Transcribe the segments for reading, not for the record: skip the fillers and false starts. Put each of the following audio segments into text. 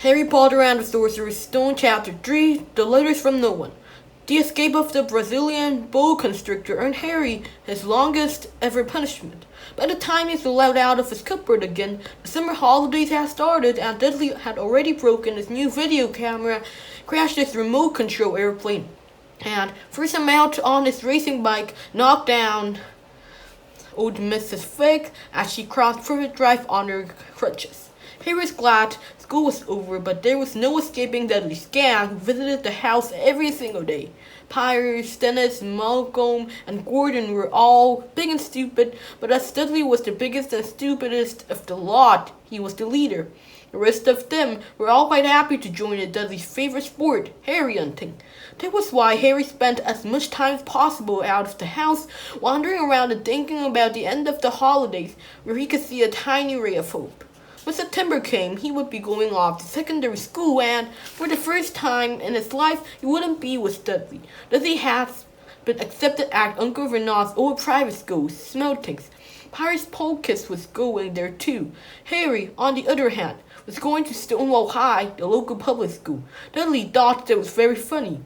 Harry Potter and the Sorcerer's Stone Chapter 3, The Letters from No One. The escape of the Brazilian boa constrictor earned Harry his longest ever punishment. By the time he was allowed out of his cupboard again, the summer holidays had started and Dudley had already broken his new video camera, crashed his remote control airplane, and forced him out on his racing bike, knocked down old Mrs. Fig as she crossed Privet Drive on her crutches. Harry was glad school was over, but there was no escaping Dudley's gang, who visited the house every single day. Piers, Dennis, Malcolm, and Gordon were all big and stupid, but as Dudley was the biggest and stupidest of the lot, he was the leader. The rest of them were all quite happy to join in Dudley's favorite sport, Harry hunting. That was why Harry spent as much time as possible out of the house, wandering around and thinking about the end of the holidays, where he could see a tiny ray of hope. When September came, he would be going off to secondary school, and for the first time in his life, he wouldn't be with Dudley. Dudley had been accepted at Uncle Vernon's old private school, Smeltings. Piers Polkiss was going there too. Harry, on the other hand, was going to Stonewall High, the local public school. Dudley thought that was very funny.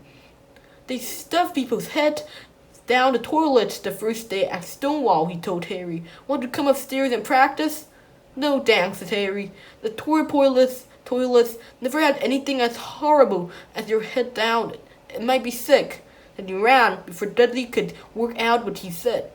They stuffed people's heads down the toilets the first day at Stonewall, he told Harry. Want to come upstairs and practice? No thanks, said Harry. The toilets never had anything as horrible as your head down it. It might be sick. And he ran before Dudley could work out what he said.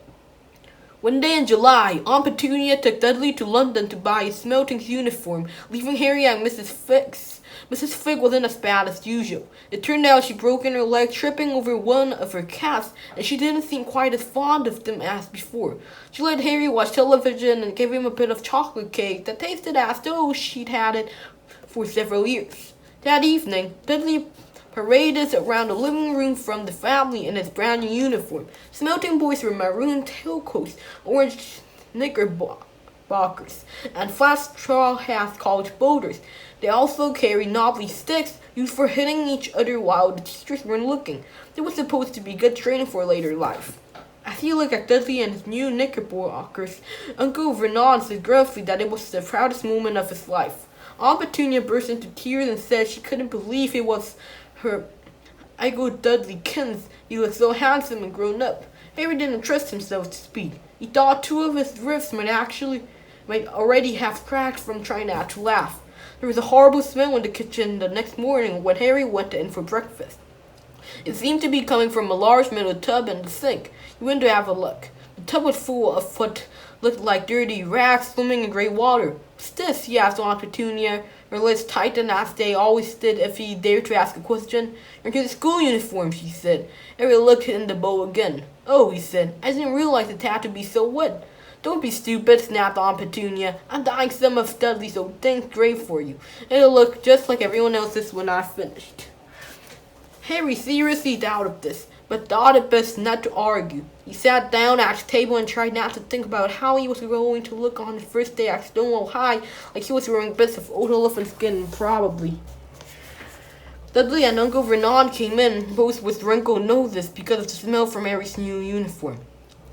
One day in July, Aunt Petunia took Dudley to London to buy his Smeltings uniform, leaving Harry and Mrs. Fig's. Mrs. Fig wasn't as bad as usual. It turned out she'd broken her leg tripping over one of her cats, and she didn't seem quite as fond of them as before. She let Harry watch television and gave him a bit of chocolate cake that tasted as though she'd had it for several years. That evening, Dudley paraded around the living room from the family in his brand new uniform. Smelting boys were maroon tailcoats, orange knickerbockers, and flat straw hats called boulders. They also carried knobbly sticks used for hitting each other while the teachers weren't looking. It was supposed to be good training for later life. As he looked at Dudley and his new knickerbockers, Uncle Vernon said gruffly that it was the proudest moment of his life. Aunt Petunia burst into tears and said she couldn't believe it was her Uncle Dudley Kins. He looked so handsome and grown up. Harry didn't trust himself to speak. He thought two of his ribs might already have cracked from trying not to laugh. There was a horrible smell in the kitchen the next morning when Harry went in for breakfast. It seemed to be coming from a large metal tub in the sink. He went to have a look. The tub was full of what looked like dirty rags swimming in grey water. What's this? He asked Aunt Petunia. Her lips tightened as they always did if he dared to ask a question. You're in the school uniform, she said. Harry looked in the bowl again. Oh, he said. I didn't realize it had to be so wet. Don't be stupid, snapped Aunt Petunia. I'm dyeing some of Dudley's old things gray for you. It'll look just like everyone else's when I've finished. Harry seriously doubted this, but thought it best not to argue. He sat down at the table and tried not to think about how he was going to look on his first day at Stonewall High, like he was wearing bits of old elephant skin, probably. Dudley and Uncle Vernon came in, both with wrinkled noses because of the smell from Harry's new uniform.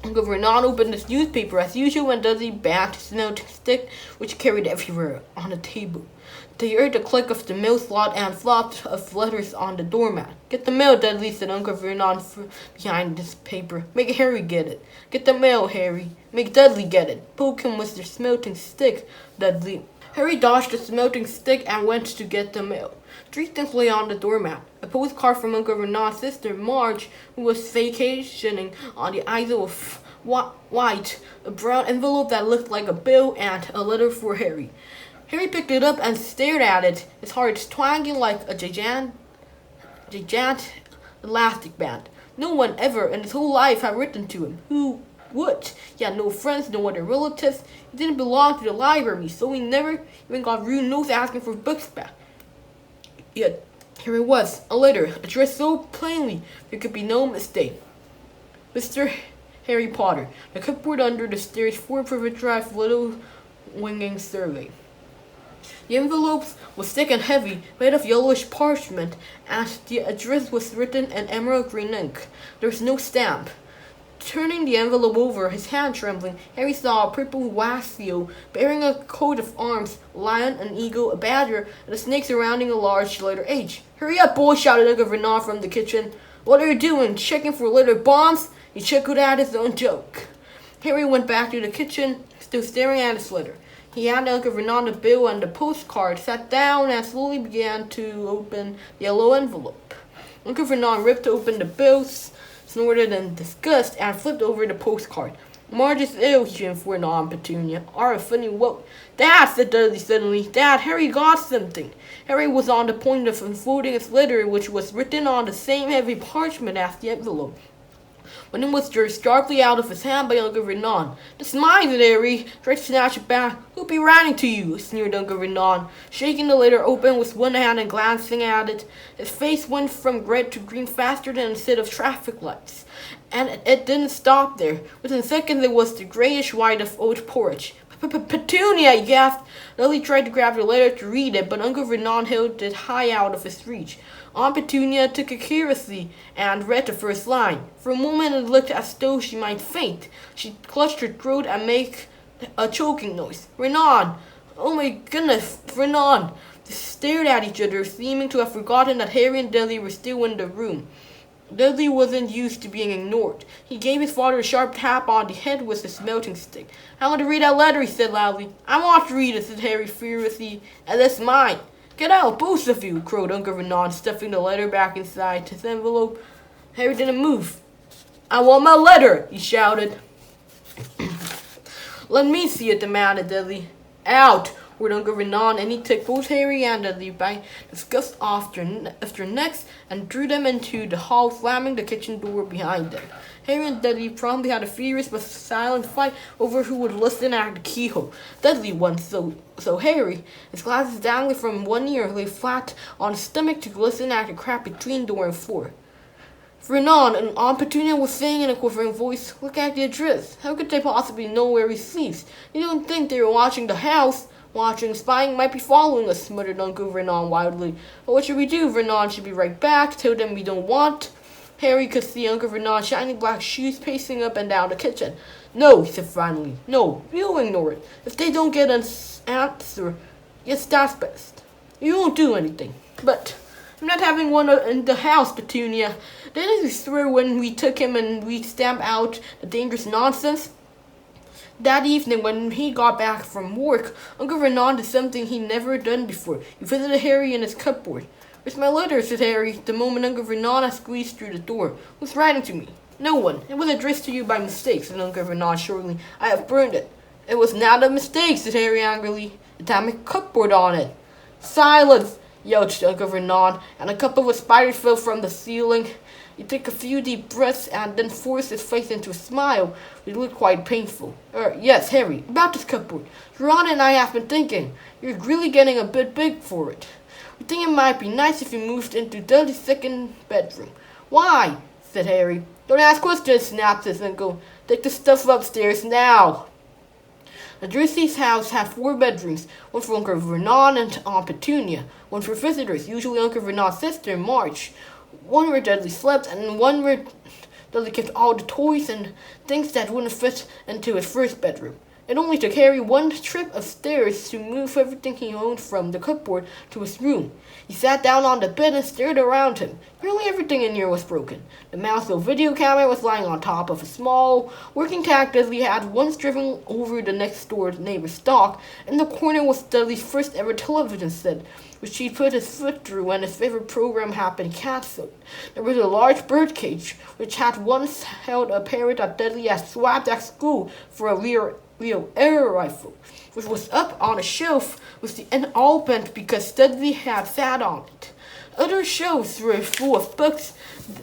Uncle Vernon opened his newspaper as usual when Dudley backed his smelting stick, which carried everywhere on the table. They heard the click of the mail slot and flopped of letters on the doormat. Get the mail, Dudley, said Uncle Vernon behind his paper. Make Harry get it. Get the mail, Harry. Make Dudley get it. Poke him with your smelting stick, Dudley. Harry dodged the smelting stick and went to get the mail. Three things lay on the doormat. A postcard from Uncle Vernon's sister, Marge, who was vacationing on the Isle of Wight, a brown envelope that looked like a bill, and a letter for Harry. Harry picked it up and stared at it, his heart twanging like a gigantic elastic band. No one ever in his whole life had written to him. Who would? He had no friends, no other relatives. He didn't belong to the library, so he never even got rude notes asking for books back. Yet, here it was, a letter, addressed so plainly there could be no mistake. Mr. Harry Potter, the cupboard under the stairs, 4 Privet Drive, Little Winging Survey. The envelope was thick and heavy, made of yellowish parchment, and the address was written in emerald green ink. There was no stamp. Turning the envelope over, his hand trembling, Harry saw a purple wassail bearing a coat of arms, a lion, an eagle, a badger, and a snake surrounding a large letter H. "Hurry up, boy!" shouted Uncle Vernon from the kitchen. "What are you doing? Checking for letter bombs?" He chuckled at his own joke. Harry went back to the kitchen, still staring at his letter. He handed Uncle Vernon the bill and the postcard, sat down, and slowly began to open the yellow envelope. Uncle Vernon ripped open the bills, snorted in disgust, and flipped over the postcard. "Marge is ill," he informed Aunt Petunia. "Are a funny woke." "Dad," said Dudley suddenly. "Dad, Harry got something." Harry was on the point of unfolding his letter, which was written on the same heavy parchment as the envelope, when it was jerked sharply out of his hand by Uncle Vernon. "That's mine," said Harry, trying to snatch it back. "Who'll be writing to you?" sneered Uncle Vernon, shaking the letter open with one hand and glancing at it. His face went from red to green faster than a set of traffic lights. And it didn't stop there. Within seconds it was the grayish white of oat porridge. "Petunia!" he gasped. Dudley tried to grab the letter to read it, but Uncle Vernon held it high out of his reach. Aunt Petunia took it carelessly and read the first line. For a moment it looked as though she might faint. She clutched her throat and made a choking noise. "Vernon! Oh my goodness, Vernon!" They stared at each other, seeming to have forgotten that Harry and Dudley were still in the room. Dudley wasn't used to being ignored. He gave his father a sharp tap on the head with his melting stick. "I want to read that letter," he said loudly. "I want to read it," said Harry furiously. "And that's mine." "Get out, both of you," crowed Uncle Vernon, stuffing the letter back inside his envelope. Harry didn't move. "I want my letter," he shouted. "Let me see it," demanded Dudley. "Out," ordered Uncle Vernon, and he took both Harry and Dudley by the scuffs off their necks and drew them into the hall, slamming the kitchen door behind them. Harry and Dudley promptly had a furious but silent fight over who would listen at the keyhole. Dudley won, so Harry, his glasses dangling from one ear, lay flat on his stomach to listen at the crack between door and floor. "Vernon," and Aunt Petunia was saying in a quivering voice, "look at the address. How could they possibly know where he sleeps? You don't think they were watching the house?" "Watching, spying, might be following us," muttered Uncle Vernon wildly. "But what should we do? Vernon should be right back. Tell them we don't want." Harry could see Uncle Vernon's shiny black shoes pacing up and down the kitchen. "No," he said finally. "No, we'll ignore it. If they don't get an answer, yes, that's best. You won't do anything. But I'm not having one in the house, Petunia. Didn't you swear when we took him and we stamped out the dangerous nonsense?" That evening, when he got back from work, Uncle Vernon did something he'd never done before. He visited Harry in his cupboard. "Where's my letter?" said Harry, the moment Uncle Vernon had squeezed through the door. "Who's writing to me?" "No one. It was addressed to you by mistake," said Uncle Vernon shortly. "I have burned it." "It was not a mistake," said Harry angrily. "It had my cupboard on it." "Silence!" yelled Uncle Vernon, and a couple of spiders fell from the ceiling. He took a few deep breaths and then forced his face into a smile, which looked quite painful. "Yes, Harry, about this cupboard. Ron and I have been thinking. You're really getting a bit big for it. We think it might be nice if you moved into Dudley's second bedroom." "Why?" said Harry. "Don't ask questions," snapped his uncle. "Take the stuff upstairs now." The Dursleys' house had 4 bedrooms, one for Uncle Vernon and Aunt Petunia, one for visitors, usually Uncle Vernon's sister, Marge, one where Dudley slept, and one where Dudley kept all the toys and things that wouldn't fit into his first bedroom. It only took Harry one trip upstairs to move everything he owned from the cupboard to his room. He sat down on the bed and stared around him. Nearly everything in here was broken. The Mouseville video camera was lying on top of a small working tank Dudley had once driven over the next door neighbor's dock. In the corner was Dudley's first ever television set, which he'd put his foot through when his favorite program had been cancelled. There was a large birdcage, which had once held a parrot that Dudley had swapped at school for a real air rifle, which was up on a shelf with the end all bent because Dudley had sat on it. Other shelves were full of books.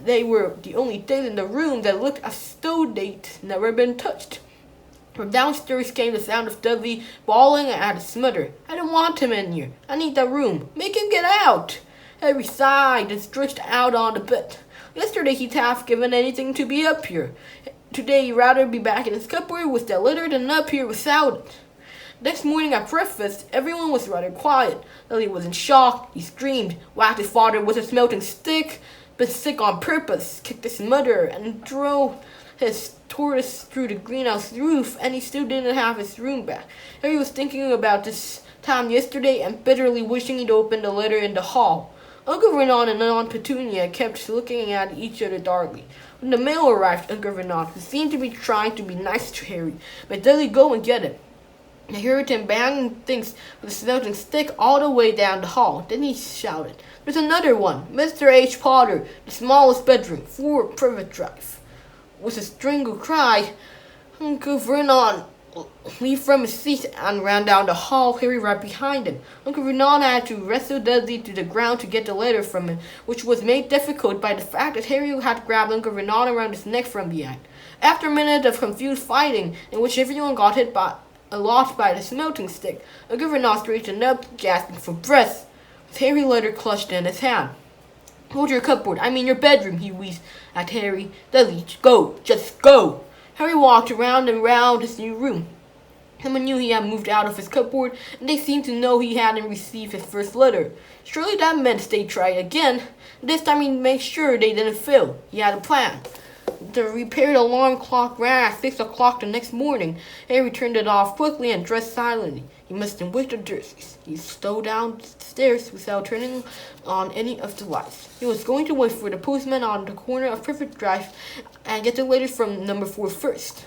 They were the only things in the room that looked as though they'd never been touched. From downstairs came the sound of Dudley bawling at his mother. "I don't want him in here. I need that room. Make him get out." Harry sighed and stretched out on the bed. Yesterday he'd have given anything to be up here. Today he'd rather be back in his cupboard with that letter than up here without it. Next morning at breakfast, everyone was rather quiet. Dudley was in shock. He screamed, whacked his father with a smelting stick, been sick on purpose, kicked his mother, and drove his tortoise through the greenhouse roof, and he still didn't have his room back. Harry was thinking about this time yesterday and bitterly wishing he'd opened the letter in the hall. Uncle Vernon and Aunt Petunia kept looking at each other darkly. When the mail arrived, Uncle Vernon, who seemed to be trying to be nice to Harry, made Dudley go and get him. They heard him banging things with a smelting stick all the way down the hall. Then he shouted, "There's another one! Mr. H. Potter, the smallest bedroom, 4 Privet Drive." With a strangled cry, Uncle Vernon leaped from his seat and ran down the hall, Harry right behind him. Uncle Vernon had to wrestle Dudley to the ground to get the letter from him, which was made difficult by the fact that Harry had grabbed Uncle Vernon around his neck from behind. After a minute of confused fighting, in which everyone got hit by a lot by the smelting stick, Uncle Vernon straightened up, gasping for breath, with Harry's letter clutched in his hand. "Hold your cupboard, I mean your bedroom," he wheezed at Harry. "Dudley, go, just go." Harry walked around and round his new room. Someone knew he had moved out of his cupboard, and they seemed to know he hadn't received his first letter. Surely that meant they'd try again. This time he'd make sure they didn't fail. He had a plan. The repaired alarm clock rang at 6 o'clock the next morning. Harry turned it off quickly and dressed silently. He mustn't wake the Dursleys. He stole downstairs without turning on any of the lights. He was going to wait for the postman on the corner of Privet Drive and get the letter from number 4 first.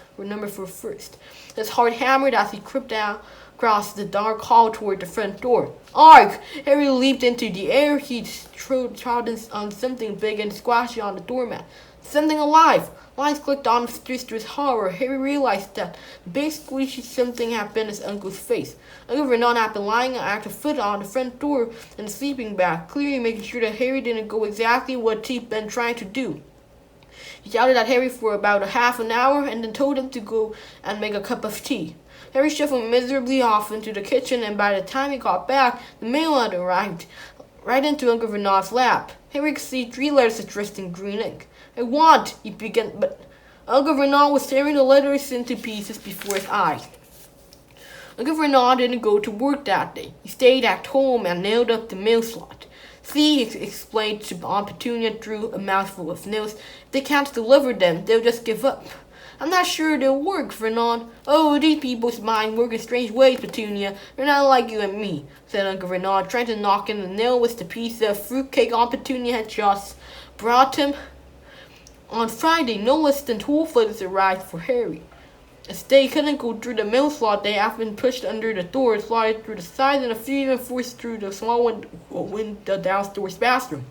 His heart hammered as he crept down across the dark hall toward the front door. Arg! Harry leaped into the air. He trod on something big and squashy on the doormat. Something alive! Lines clicked on his stairs to his horror. Harry realized that the big squishy something had been his uncle's face. Uncle Vernon had been lying at the foot on the front door in a sleeping bag, clearly making sure that Harry didn't go exactly what he'd been trying to do. He shouted at Harry for about half an hour and then told him to go and make a cup of tea. Harry shuffled miserably off into the kitchen, and by the time he got back, the mail had arrived right into Uncle Vernon's lap. Harry could see 3 letters addressed in green ink. "I want," he began, but Uncle Vernon was tearing the letters into pieces before his eyes. Uncle Vernon didn't go to work that day. He stayed at home and nailed up the mail slot. "See," he explained to Aunt Petunia through a mouthful of nails, "if they can't deliver them, they'll just give up." "I'm not sure they'll work, Vernon." "Oh, these people's minds work in strange ways, Petunia. They're not like you and me," said Uncle Vernon, trying to knock in the nail with the piece of fruitcake Aunt Petunia had just brought him. On Friday, no less than 12 letters arrived for Harry. As they couldn't go through the mail slot, they have been pushed under the door, slotted through the sides, and a few even forced through the small window downstairs bathroom.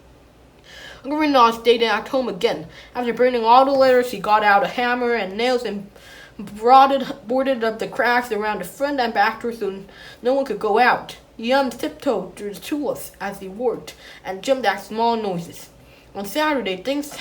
Uncle Vernon stayed at home again. After burning all the letters, he got out a hammer and nails and boarded up the cracks around the front and back door so no one could go out. He tiptoed through the tulips as he worked and jumped at small noises. On Saturday, things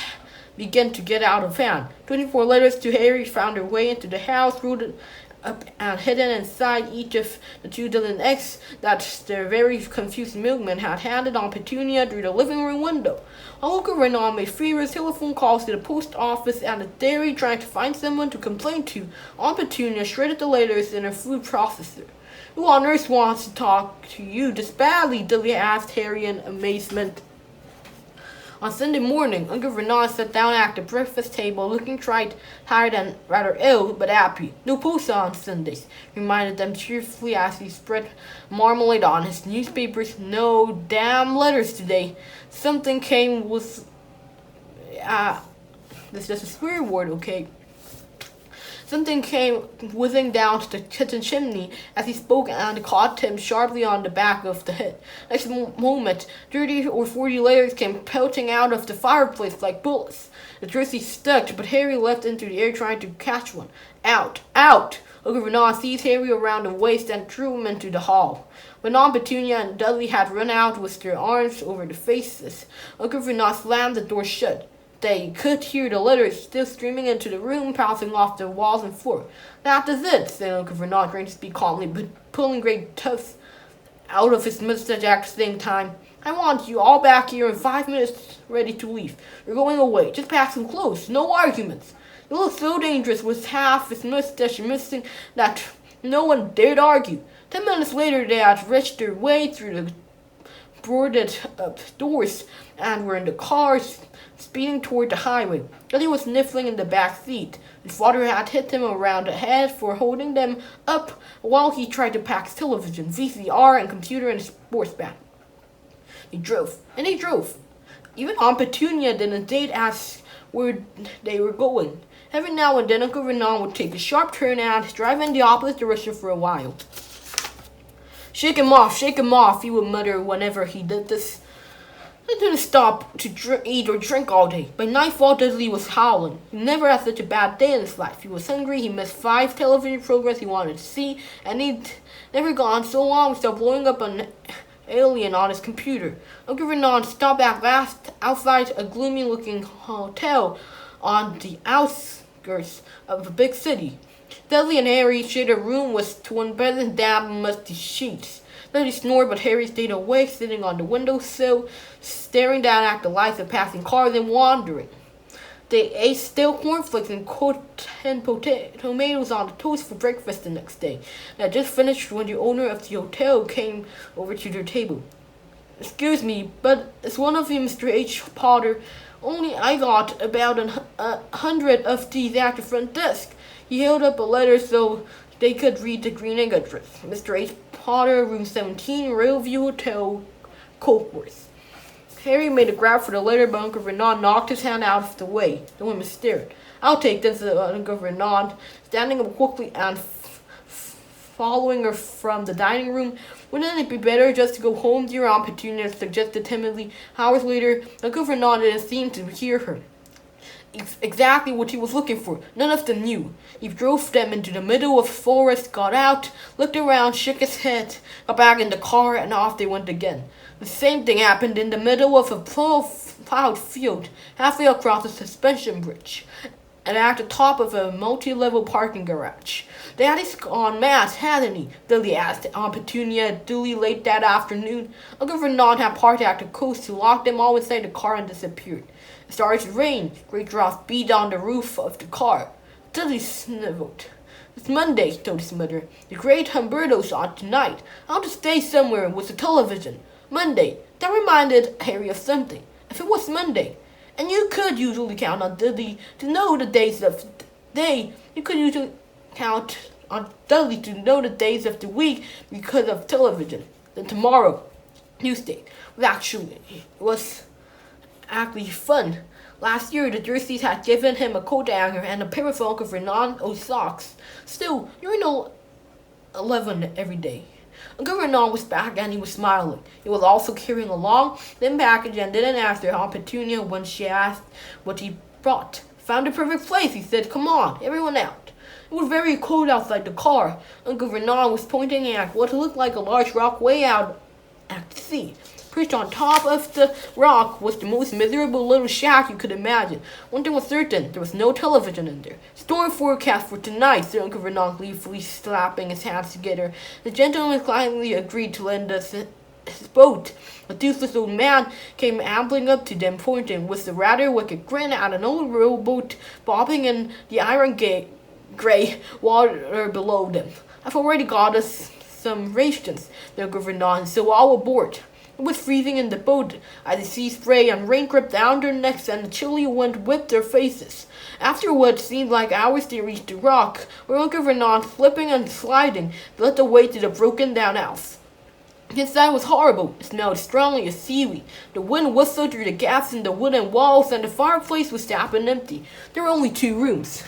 began to get out of hand. 24 letters to Harry found their way into the house, rooted up and hidden inside each of the 2 dozen eggs that the very confused milkman had handed on Petunia through the living room window. Uncle Vernon made furious telephone calls to the post office and the dairy, trying to find someone to complain to. Aunt Petunia shredded the letters in her food processor. "Who on earth wants to talk to you this badly?" Dudley asked Harry in amazement. On Sunday morning, Uncle Vernon sat down at the breakfast table, looking tired and rather ill, but happy. "No post on Sundays," he reminded them cheerfully as he spread marmalade on his newspapers. "No damn letters today. Something came with... that's just a swear word, okay? Something came whizzing down the kitchen chimney as he spoke and caught him sharply on the back of the head. Next moment, 30 or 40 letters came pelting out of the fireplace like bullets. The Dursleys stuck, but Harry leapt into the air trying to catch one. "Out! Out!" Uncle Vernon seized Harry around the waist and threw him into the hall. When Aunt Petunia and Dudley had run out with their arms over their faces, Uncle Vernon slammed the door shut. They could hear the letters still streaming into the room, bouncing off the walls and floor. "That is it," said Uncle Vernon, trying to speak calmly, but pulling great tufts out of his mustache at the same time. "I want you all back here in 5 minutes, ready to leave. You're going away. Just pack some clothes. No arguments." He looked so dangerous with half his mustache missing that no one dared argue. 10 minutes later, they had reached their way through the boarded up doors and were in the cars speeding toward the highway. Dudley was sniffling in the back seat. His father had hit him around the head for holding them up while he tried to pack his television, VCR, and computer in a sports bag. They drove. Even Aunt Petunia didn't date ask where they were going. Every now and then Uncle Renan would take a sharp turn and drive in the opposite direction for a while. Shake him off, he would mutter whenever he did this. He didn't stop to eat or drink all day. By nightfall, Dudley was howling. He never had such a bad day in his life. He was hungry, he missed 5 television programs he wanted to see, and he'd never gone so long without blowing up an alien on his computer. Uncle Renan stopped at last outside a gloomy-looking hotel on the outskirts of a big city. Dudley and Harry shared a room with twin beds and damp, musty sheets. Dudley snored, but Harry stayed awake, sitting on the windowsill, staring down at the lights of passing cars and wondering. They ate stale cornflakes and tomatoes on the toast for breakfast the next day. They had just finished when the owner of the hotel came over to their table. "Excuse me, but is one of you Mr. H. Potter? Only I got about 100 of these at the front desk." He held up a letter so they could read the green ink address. "Mr. H. Potter, room 17, Railview Hotel, Cokeworth." Harry made a grab for the letter, but Uncle Renan knocked his hand out of the way. The woman stared. "I'll take this," said Uncle Renan, standing up quickly and following her from the dining room. "Wouldn't it be better just to go home, dear Aunt Petunia?" suggested timidly. Hours later, Uncle Renan didn't seem to hear her. Exactly what he was looking for. None of them knew. He drove them into the middle of the forest, got out, looked around, shook his head, got back in the car, and off they went again. The same thing happened in the middle of a plowed field, halfway across a suspension bridge, and at the top of a multi-level parking garage. "Daddy's gone mad, hasn't he?" Dudley asked Aunt Petunia duly late that afternoon. Uncle Renan had parked at the coast to lock them all inside the car and disappeared. It started to rain. Great drops beat on the roof of the car. Dudley sniveled. "It's Monday," he told his mother. "The great Humberto's on tonight. I'll just stay somewhere with the television. Monday." That reminded Harry of something. If it was Monday, and you could usually count on Dudley to know the days of the day, you could usually count on Dudley to know the days of the week because of television. Then tomorrow, Tuesday, was actually fun. Last year, the Dursleys had given him a coat hanger and a pair of Uncle Renan's socks. Still, you know, 11 every day. Uncle Renan was back and he was smiling. He was also carrying a long, thin package and didn't answer Aunt Petunia when she asked what he brought. "Found the perfect place," he said. "Come on, everyone out." It was very cold outside the car. Uncle Renan was pointing at what looked like a large rock way out at sea. Perched on top of the rock was the most miserable little shack you could imagine. One thing was certain, there was no television in there. "Storm forecast for tonight," said Uncle Renan gleefully, slapping his hands together. The gentleman kindly agreed to lend us his boat. A toothless old man came ambling up to them, pointing with a rather wicked grin at an old rowboat bobbing in the iron grey water below them. "I've already got us some rations," the Uncle Renan, "so all aboard." It was freezing in the boat as the sea spray and rain dripped down their necks and the chilly wind whipped their faces. After what seemed like hours they reached the rock, where Uncle Renan, slipping and sliding, led the way to the broken-down house. The inside was horrible. It smelled strongly of seaweed. The wind whistled through the gaps in the wooden walls, and the fireplace was damp and empty. There were only 2 rooms.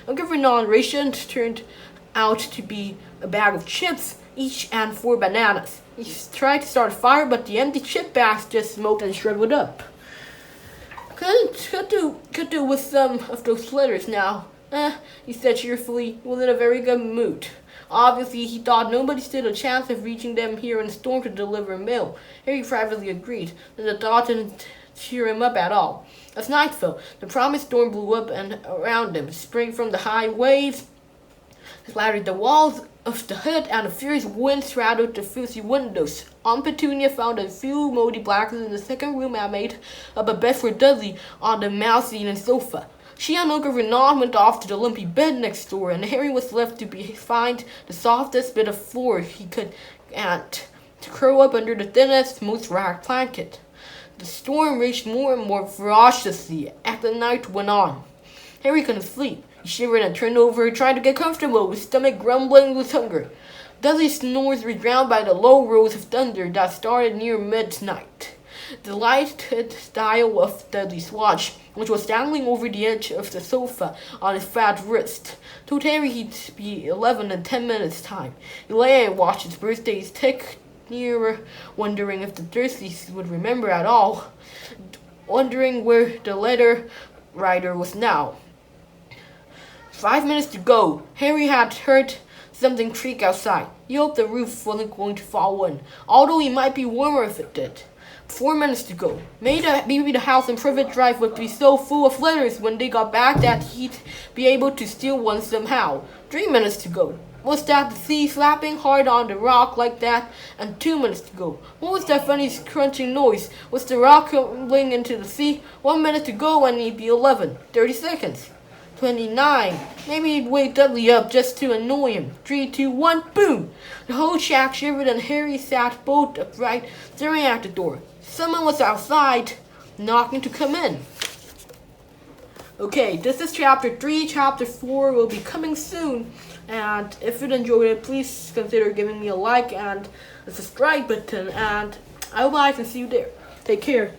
Uncle Renan's ration turned out to be a bag of chips, each, and 4 bananas. He tried to start a fire, but the empty chip bags just smoked and shriveled up. Could do with some of those letters now. He said cheerfully. He was in a very good mood. Obviously, he thought nobody stood a chance of reaching them here in a storm to deliver mail. Harry privately agreed that the thought didn't cheer him up at all. As night fell, the promised storm blew up and around him, sprang from the high waves, splattered the walls of the hut, and a furious wind rattled the filthy windows. Aunt Petunia found a few moldy blankets in the second room and made up a bed for Dudley on the mousy and sofa. She and Uncle Renan went off to the lumpy bed next door, and Harry was left to find the softest bit of floor he could and to curl up under the thinnest, most ragged blanket. The storm raged more and more ferociously as the night went on. Harry couldn't sleep. He shivered and turned over, trying to get comfortable, his stomach grumbling with hunger. Dudley's snores were drowned by the low rolls of thunder that started near midnight. The lighted dial of Dudley's watch, which was dangling over the edge of the sofa on his fat wrist, told Harry he'd be 11 in 10 minutes' time. He lay and watched his birthdays tick nearer, wondering if the Dursleys would remember at all, wondering where the letter writer was now. 5 minutes to go. Harry had heard something creak outside. He hoped the roof wasn't going to fall in, although it might be warmer if it did. 4 minutes to go. Maybe the house in Privet Drive would be so full of letters when they got back that he'd be able to steal one somehow. 3 minutes to go. Was that the sea slapping hard on the rock like that? And 2 minutes to go. What was that funny crunching noise? Was the rock tumbling into the sea? 1 minute to go and he'd be 11. 30 seconds. 29. Maybe he'd wake Dudley up just to annoy him. 3, 2, 1, boom! The whole shack shivered and Harry sat bolt upright, staring at the door. Someone was outside, knocking to come in. Okay, this is chapter 3. Chapter 4 will be coming soon. And if you enjoyed it, please consider giving me a like and a subscribe button. And I hope I can see you there. Take care.